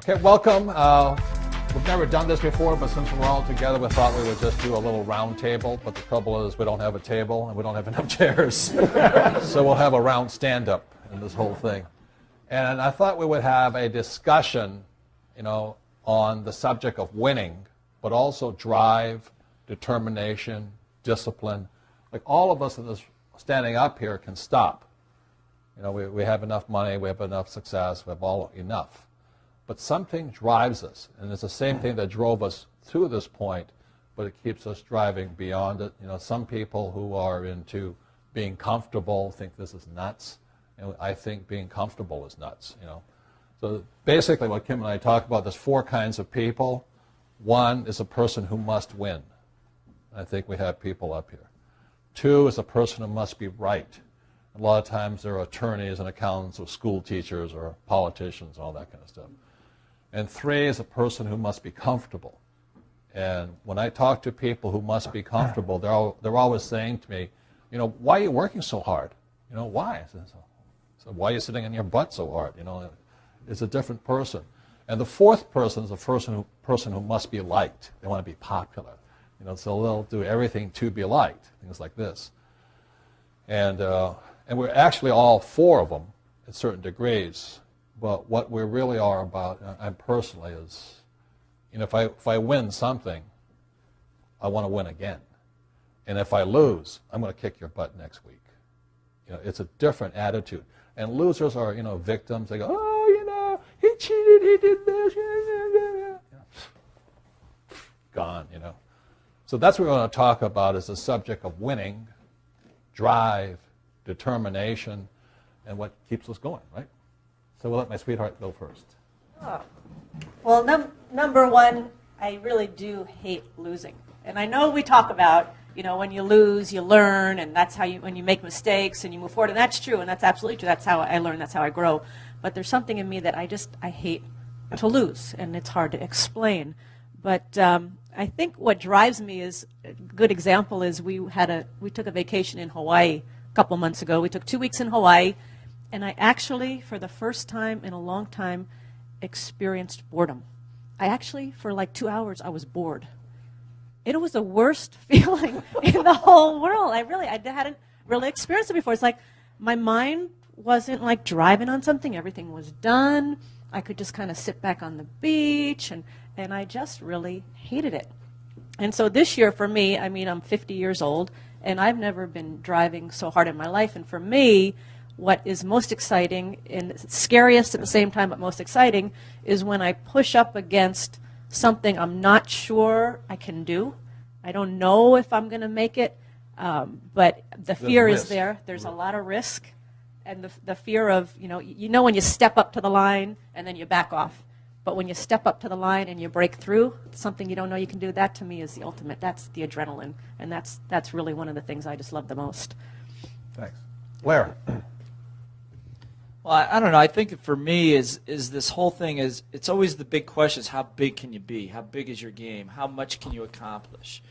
Okay, welcome. We've never done this before, but since we're all together, we thought we would just do a little round table. But the trouble is we don't have a table and we don't have enough chairs. So we'll have a round stand-up in this whole thing. And I thought we would have a discussion, on the subject of winning, but also drive, determination, discipline. Like all of us in this standing up here can stop. We have enough money, we have enough success, we have all enough. But something drives us, and it's the same thing that drove us to this point, but it keeps us driving beyond it. Some people who are into being comfortable think this is nuts, and I think being comfortable is nuts. So basically what Kim and I talk about, there's four kinds of people. One is a person who must win. I think we have people up here. Two is a person who must be right. A lot of times they're attorneys and accountants or school teachers or politicians, all that kind of stuff. And three is a person who must be comfortable. And when I talk to people who must be comfortable, they're always saying to me, why are you working so hard? Why? So why are you sitting on your butt so hard? It's a different person. And the fourth person is a person who must be liked. They want to be popular. So they'll do everything to be liked, things like this. And we're actually all four of them at certain degrees. But what we really are about, and personally, is, if I win something, I want to win again. And if I lose, I'm going to kick your butt next week. It's a different attitude. And losers are, victims. They go, oh, he cheated, he did this. Gone, So that's what we're going to talk about, is the subject of winning, drive, determination, and what keeps us going, right? So we'll let my sweetheart go first. Oh. Well, number one, I really do hate losing. And I know we talk about, when you lose, you learn, and that's how when you make mistakes and you move forward, and that's true, and that's absolutely true. That's how I learn, that's how I grow. But there's something in me that I hate to lose, and it's hard to explain. But I think what drives me is, a good example is we took a vacation in Hawaii a couple months ago. We took 2 weeks in Hawaii. And I actually, for the first time in a long time, experienced boredom. I actually, for like 2 hours, I was bored. It was the worst feeling in the whole world. I hadn't really experienced it before. It's like my mind wasn't like driving on something. Everything was done. I could just kind of sit back on the beach, and I just really hated it. And so this year for me, I'm 50 years old, and I've never been driving so hard in my life. And for me, what is most exciting and scariest at the same time, but most exciting, is when I push up against something I'm not sure I can do. I don't know if I'm going to make it, but the fear is there. There's a lot of risk, and the fear of, when you step up to the line and then you back off. But when you step up to the line and you break through something you don't know you can do, that to me is the ultimate. That's the adrenaline, and that's really one of the things I just love the most. Thanks. Blair. Well, I don't know. I think for me is this whole thing is, it's always the big question is, how big can you be? How big is your game? How much can you accomplish?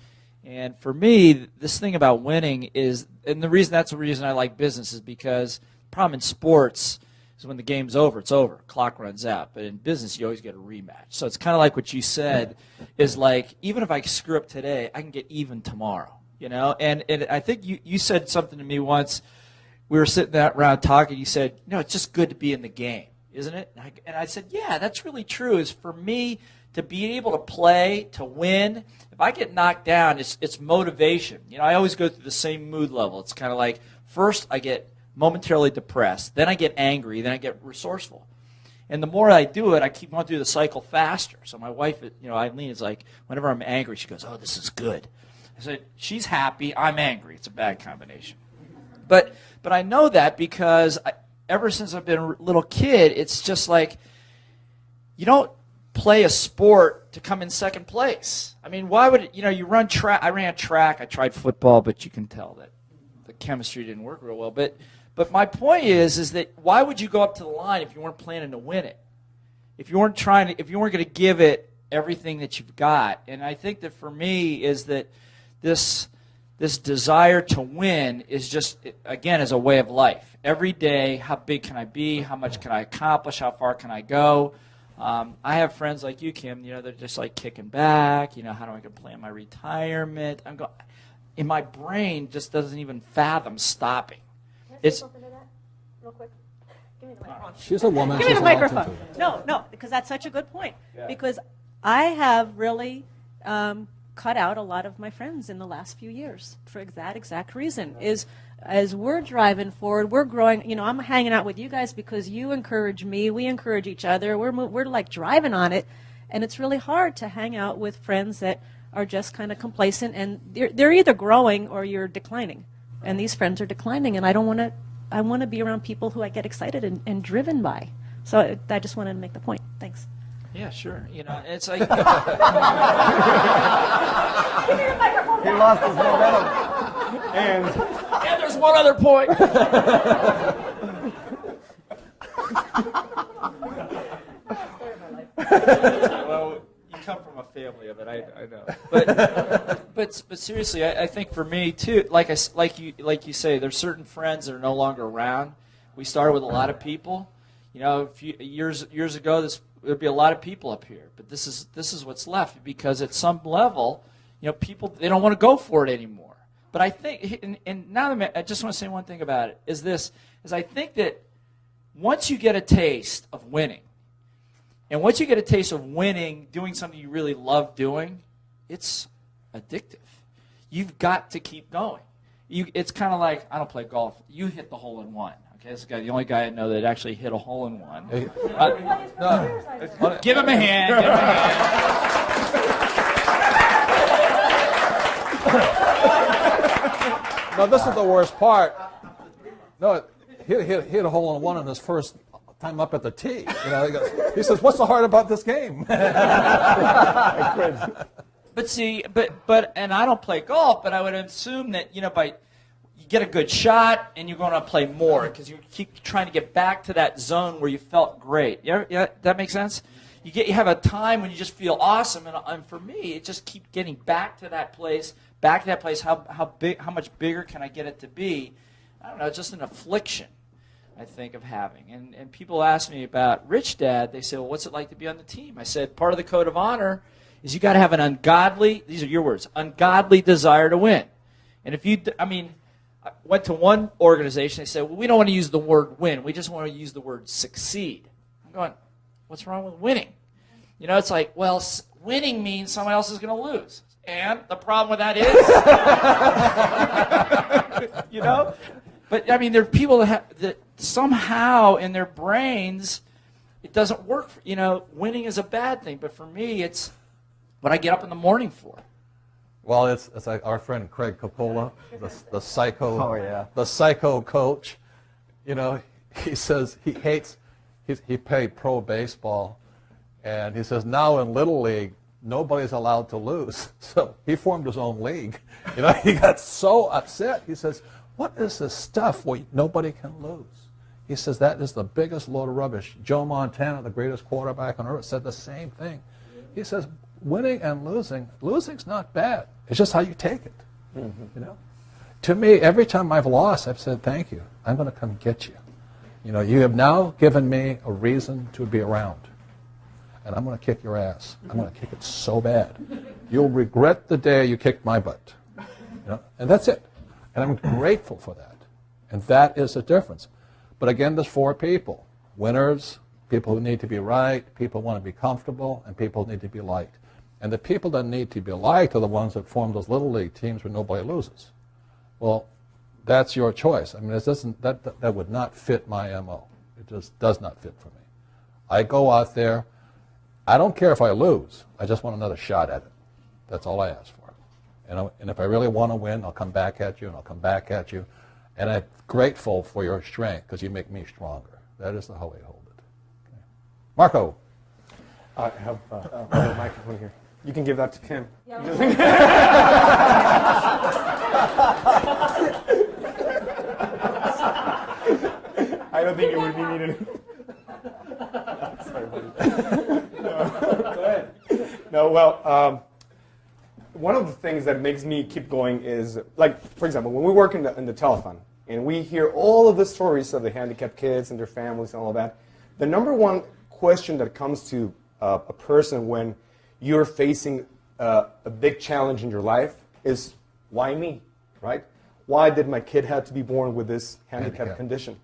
And for me, this thing about winning is, and that's the reason I like business, is because the problem in sports is when the game's over, it's over. Clock runs out. But in business, you always get a rematch. So it's kind of like what you said, is like, even if I screw up today, I can get even tomorrow. And I think you said something to me once. We were sitting around talking. You said, it's just good to be in the game, isn't it? And I said, yeah, that's really true. Is for me to be able to play, to win. If I get knocked down, it's motivation. I always go through the same mood level. It's kind of like, first I get momentarily depressed, then I get angry, then I get resourceful. And the more I do it, I keep on through the cycle faster. So my wife, Eileen, is like, whenever I'm angry, she goes, oh, this is good. I said, she's happy, I'm angry. It's a bad combination. But I know that because ever since I've been a little kid, it's just like, you don't play a sport to come in second place. Why would you run track? I ran track. I tried football, but you can tell that the chemistry didn't work real well. But my point is that why would you go up to the line if you weren't planning to win it? If you weren't going to give it everything that you've got. And I think that for me is that this desire to win is just, again, is a way of life. Every day, how big can I be? How much can I accomplish? How far can I go? I have friends like you, Kim. They're just like kicking back. How do I plan my retirement? In my brain, just doesn't even fathom stopping. Can I say something to that, real quick? Give me the microphone. She's a woman. Give me she's the allowed to microphone. do that. No, because that's such a good point. Yeah. Because I have really cut out a lot of my friends in the last few years for that exact reason. Is as we're driving forward, we're growing. I'm hanging out with you guys because you encourage me. We encourage each other. We're like driving on it, and it's really hard to hang out with friends that are just kind of complacent, and they're either growing or you're declining. And these friends are declining, and I don't want to. I want to be around people who I get excited and driven by. So I just wanted to make the point. Thanks. Yeah, sure. It's like He lost his momentum. And there's one other point. Well, you come from a family of it, I know. But seriously, I think for me too, like you say, there's certain friends that are no longer around. We started with a lot of people. A few years ago, there'd be a lot of people up here, but this is what's left, because at some level, people, they don't want to go for it anymore. But I think, and now I just want to say one thing about it, is I think that once you get a taste of winning, and once you get a taste of winning, doing something you really love doing, it's addictive. You've got to keep going. It's kind of like, I don't play golf. You hit the hole in one. Okay, this guy, the only guy I know that actually hit a hole in one. Give him a hand. Give him a hand. No, this is the worst part. No, he hit a hole in one on his first time up at the tee. He says, "What's so hard about this game?" But see, and I don't play golf, but I would assume that you get a good shot and you're going to play more because you keep trying to get back to that zone where you felt great. Yeah, that makes sense. You have a time when you just feel awesome, and for me, it just keeps getting back to that place. How much bigger can I get it to be? I don't know. It's just an affliction, I think, of having. And people ask me about Rich Dad. They say, "Well, what's it like to be on the team?" I said, "Part of the code of honor is you got to have an ungodly." These are your words. Ungodly desire to win. And I went to one organization. They said, "Well, we don't want to use the word win. We just want to use the word succeed." I'm going, what's wrong with winning? It's like, well, winning means someone else is going to lose. And the problem with that is, But, there are people that somehow in their brains, it doesn't work. Winning is a bad thing. But for me, it's what I get up in the morning for. Well, it's like our friend Craig Coppola, the psycho, Oh, yeah. the psycho coach. He says he hates. He played pro baseball, and he says now in Little League nobody's allowed to lose. So he formed his own league. He got so upset. He says, "What is this stuff where nobody can lose?" He says that is the biggest load of rubbish. Joe Montana, the greatest quarterback on earth, said the same thing. He says, winning and losing's not bad. It's just how you take it. Mm-hmm. To me, every time I've lost, I've said, "Thank you. I'm going to come get you. You have now given me a reason to be around, and I'm going to kick your ass. I'm going to kick it so bad. You'll regret the day you kicked my butt." And that's it. And I'm grateful for that. And that is the difference. But again, there's four people: winners, people who need to be right, people who want to be comfortable, and people who need to be liked. And the people that need to be liked are the ones that form those Little League teams where nobody loses. Well, that's your choice. That would not fit my MO. It just does not fit for me. I go out there. I don't care if I lose. I just want another shot at it. That's all I ask for. And if I really want to win, I'll come back at you, and I'll come back at you. And I'm grateful for your strength because you make me stronger. That is the how I hold it. Okay. Marco. I have a microphone here. You can give that to Kim. Yeah. I don't think it would be needed. Sorry, buddy. Go ahead. No, well, one of the things that makes me keep going is, like, for example, when we work in the telethon, and we hear all of the stories of the handicapped kids and their families and all of that, the number one question that comes to a person when you're facing a big challenge in your life is, why me, right? Why did my kid have to be born with this handicap condition?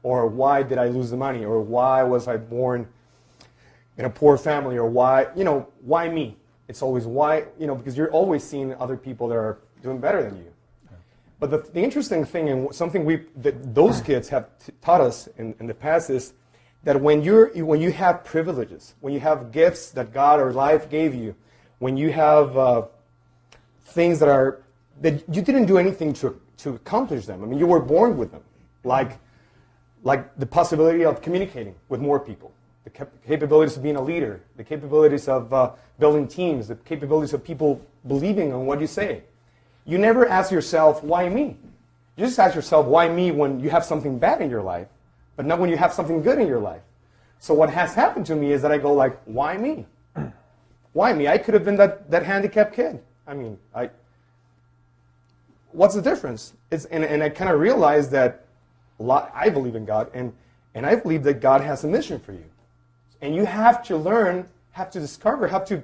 Or why did I lose the money? Or why was I born in a poor family? Or why me? It's always why, because you're always seeing other people that are doing better than you. But the interesting thing, and something that those kids have taught us in the past, is that when you have privileges, when you have gifts that God or life gave you, when you have things that you didn't do anything to accomplish them. I mean, you were born with them, like the possibility of communicating with more people, the capabilities of being a leader, the capabilities of building teams, the capabilities of people believing on what you say. You never ask yourself, why me? You just ask yourself, why me, when you have something bad in your life, but not when you have something good in your life. So what has happened to me is that I go like, why me? Why me? I could have been that handicapped kid. I mean, what's the difference? And I kind of realized that I believe in God, and I believe that God has a mission for you. And you have to learn, have to discover, have to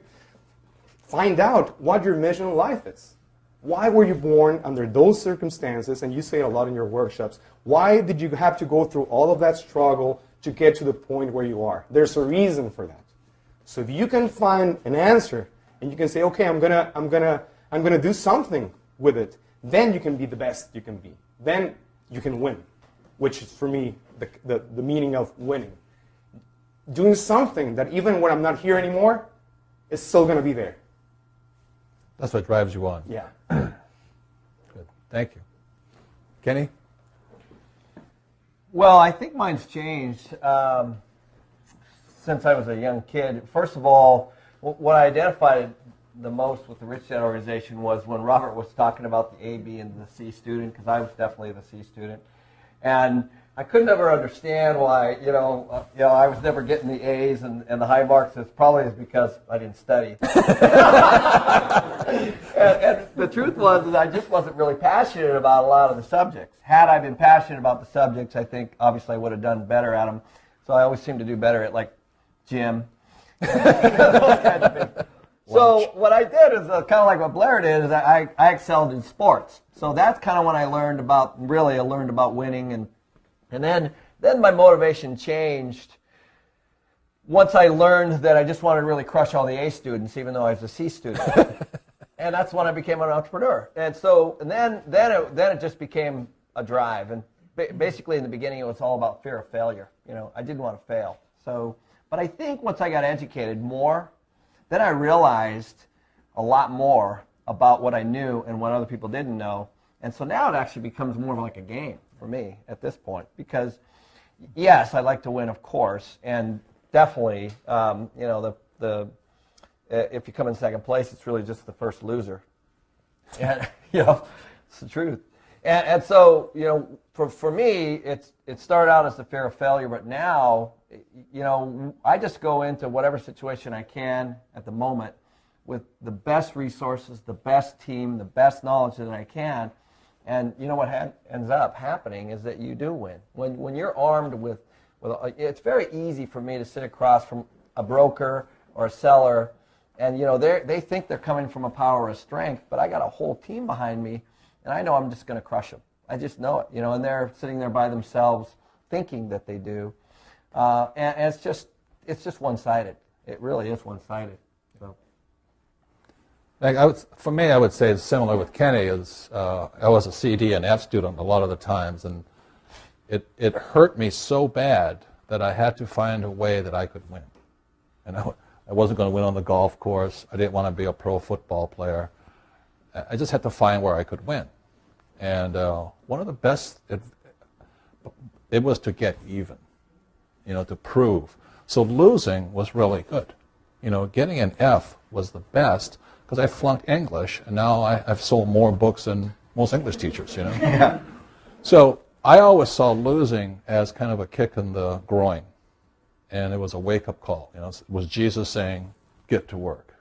find out what your mission in life is. Why were you born under those circumstances? And you say it a lot in your workshops. Why did you have to go through all of that struggle to get to the point where you are? There's a reason for that. So if you can find an answer and you can say, okay, I'm gonna do something with it, then you can be the best you can be. Then you can win, which is for me the meaning of winning. Doing something that even when I'm not here anymore, is still going to be there. That's what drives you on. Yeah. Good. Thank you. Kenny? Well, I think mine's changed since I was a young kid. First of all, what I identified the most with the Rich Dad organization was when Robert was talking about the A, B, and the C student, because I was definitely the C student. And I could never understand why, I was never getting the A's and the high marks. It's probably because I didn't study. and the truth was that I just wasn't really passionate about a lot of the subjects. Had I been passionate about the subjects, I think obviously I would have done better at them. So I always seem to do better at like gym. Those kinds of things. So what I did is kind of like what Blair did, is I excelled in sports. So that's kind of when I learned about winning, and then my motivation changed once I learned that I just wanted to really crush all the A students, even though I was a C student. And that's when I became an entrepreneur. And then it just became a drive. And basically in the beginning it was all about fear of failure. I didn't want to fail. But I think once I got educated more, then I realized a lot more about what I knew and what other people didn't know. And so now it actually becomes more of like a game for me at this point. Because, yes, I like to win, of course. And definitely, if you come in second place, it's really just the first loser. And, it's the truth. And so, for me, it started out as the fear of failure, but now, I just go into whatever situation I can at the moment with the best resources, the best team, the best knowledge that I can. And what ends up happening is that you do win. When you're armed with it's very easy for me to sit across from a broker or a seller, and they think they're coming from a power of strength, but I got a whole team behind me, and I know I'm just going to crush them. I just know it, and they're sitting there by themselves thinking that they do. And it's just one-sided. It really is one-sided. So. For me, I would say it's similar with Kenny. I was a CD and F student a lot of the times, and it hurt me so bad that I had to find a way that I could win. And I wasn't going to win on the golf course. I didn't want to be a pro football player. I just had to find where I could win. And one of the best, it was to get even. To prove. So losing was really good. Getting an F was the best because I flunked English, and now I've sold more books than most English teachers, Yeah. So I always saw losing as kind of a kick in the groin, and it was a wake-up call. It was Jesus saying, get to work.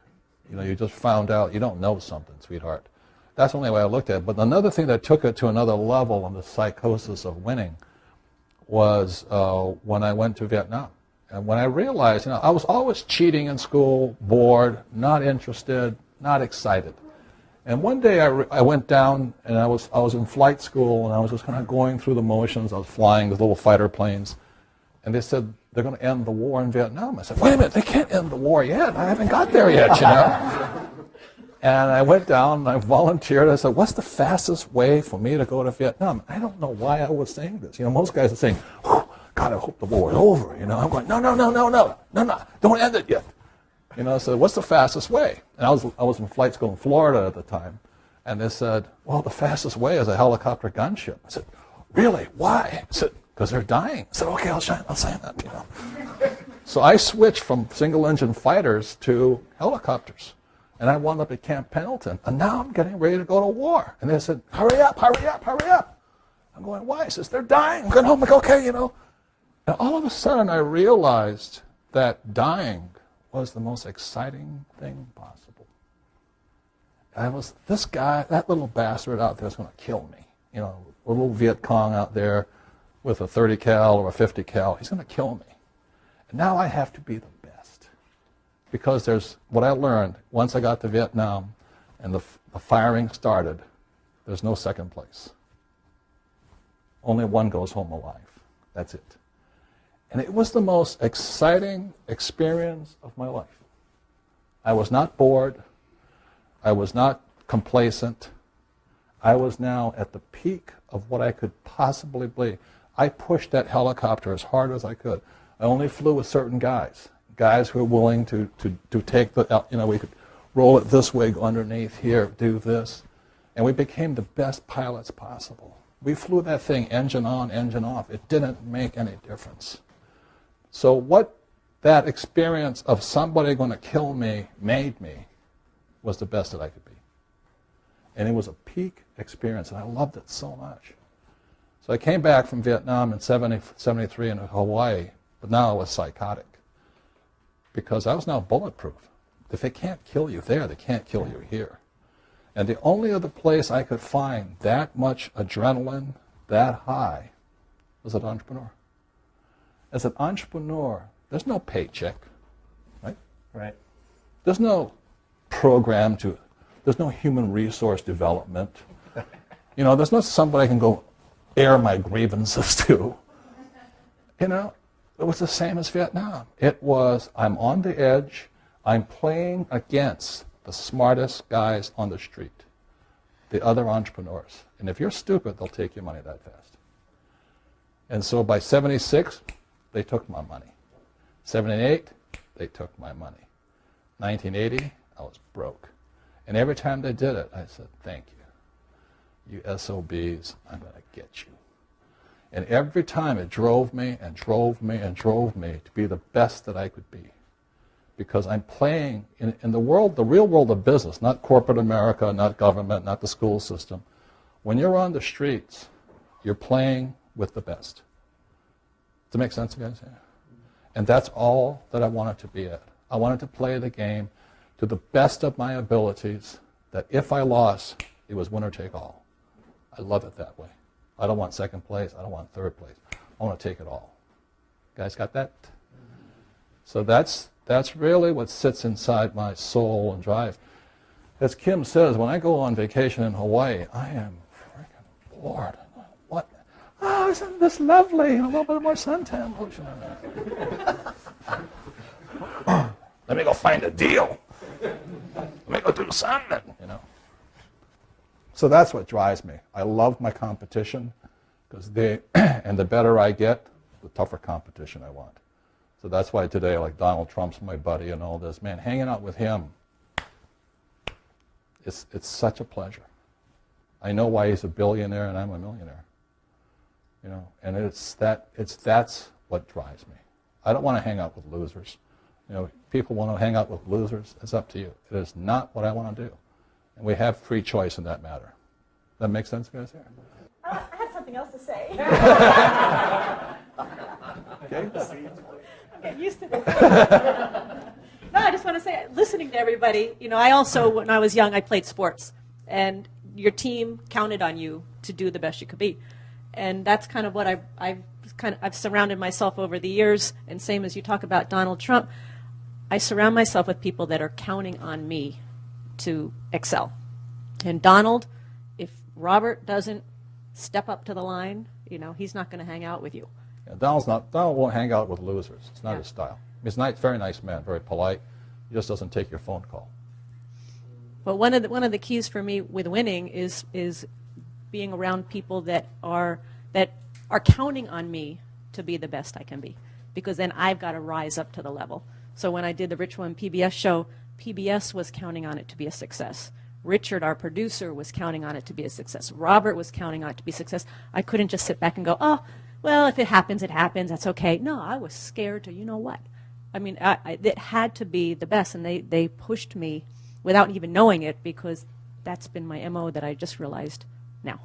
You just found out you don't know something, sweetheart. That's the only way I looked at it. But another thing that took it to another level in the psychosis of winning was when I went to Vietnam. And when I realized, I was always cheating in school, bored, not interested, not excited. And one day I went down and I was in flight school and I was just kind of going through the motions. I was flying with little fighter planes. And they said, they're going to end the war in Vietnam. I said, wait a minute, they can't end the war yet. I haven't got there yet, And I went down and I volunteered. I said, what's the fastest way for me to go to Vietnam? I don't know why I was saying this. Most guys are saying, God, I hope the war is over. I'm going, no, don't end it yet. So what's the fastest way? And I was in flight school in Florida at the time. And they said, well, the fastest way is a helicopter gunship. I said, really? Why? I said, because they're dying. I said, okay, I'll sign that. So I switched from single-engine fighters to helicopters. And I wound up at Camp Pendleton. And now I'm getting ready to go to war. And they said, hurry up, hurry up, hurry up. I'm going, why? He says, they're dying. I'm going home. I'm like, okay, And all of a sudden I realized that dying was the most exciting thing possible. This guy, that little bastard out there is going to kill me. A little Viet Cong out there with a 30 cal or a 50 cal, he's going to kill me. And now I have to be the best. Because there's what I learned once I got to Vietnam and the firing started, there's no second place. Only one goes home alive. That's it. And it was the most exciting experience of my life. I was not bored. I was not complacent. I was now at the peak of what I could possibly be. I pushed that helicopter as hard as I could. I only flew with certain guys who were willing to take we could roll it this way, go underneath here, do this. And we became the best pilots possible. We flew that thing engine on, engine off. It didn't make any difference. So what that experience of somebody going to kill me made me was the best that I could be. And it was a peak experience, and I loved it so much. So I came back from Vietnam in 73 in Hawaii, but now I was psychotic because I was now bulletproof. If they can't kill you there, they can't kill you here. And the only other place I could find that much adrenaline, that high, was an entrepreneur. As an entrepreneur, there's no paycheck, right? Right. There's no program there's no human resource development. There's not somebody I can go air my grievances to. It was the same as Vietnam. It was, I'm on the edge, I'm playing against the smartest guys on the street, the other entrepreneurs. And if you're stupid, they'll take your money that fast. And so by 76, they took my money. 78, they took my money. 1980, I was broke. And every time they did it, I said, thank you. You SOBs, I'm going to get you. And every time it drove me and drove me and drove me to be the best that I could be. Because I'm playing in the world, the real world of business, not corporate America, not government, not the school system. When you're on the streets, you're playing with the best. Does that make sense, guys? Yeah. And that's all that I wanted to be at. I wanted to play the game to the best of my abilities, that if I lost, it was winner take all. I love it that way. I don't want second place. I don't want third place. I want to take it all. Guys got that? So that's really what sits inside my soul and drive. As Kim says, when I go on vacation in Hawaii, I am freaking bored. What? Oh, isn't this lovely? A little bit more suntan lotion. Let me go find a deal. Let me go do something, So that's what drives me. I love my competition because and the better I get, the tougher competition I want. So that's why today, like Donald Trump's my buddy and all this, man, hanging out with him, it's such a pleasure. I know why he's a billionaire and I'm a millionaire. And that's what drives me. I don't want to hang out with losers. People want to hang out with losers. It's up to you. It is not what I want to do. And we have free choice in that matter. That makes sense, guys? I have something else to say. Okay. I'm getting used to this. No, I just want to say, listening to everybody, I also, when I was young, I played sports. And your team counted on you to do the best you could be. And that's kind of what I've surrounded myself over the years. And same as you talk about Donald Trump, I surround myself with people that are counting on me to excel. And Donald, if Robert doesn't step up to the line, he's not going to hang out with you. Yeah, Donald won't hang out with losers. It's not Yeah. his style. He's a very nice man, very polite. He just doesn't take your phone call. But one of the keys for me with winning is being around people that are counting on me to be the best I can be, because then I've got to rise up to the level. So when I did the Rich One PBS show, PBS was counting on it to be a success. Richard, our producer, was counting on it to be a success. Robert was counting on it to be a success. I couldn't just sit back and go, oh, well, if it happens, it happens. That's okay. No, I was scared to, what? I mean, it had to be the best, and they pushed me without even knowing it, because that's been my MO that I just realized now.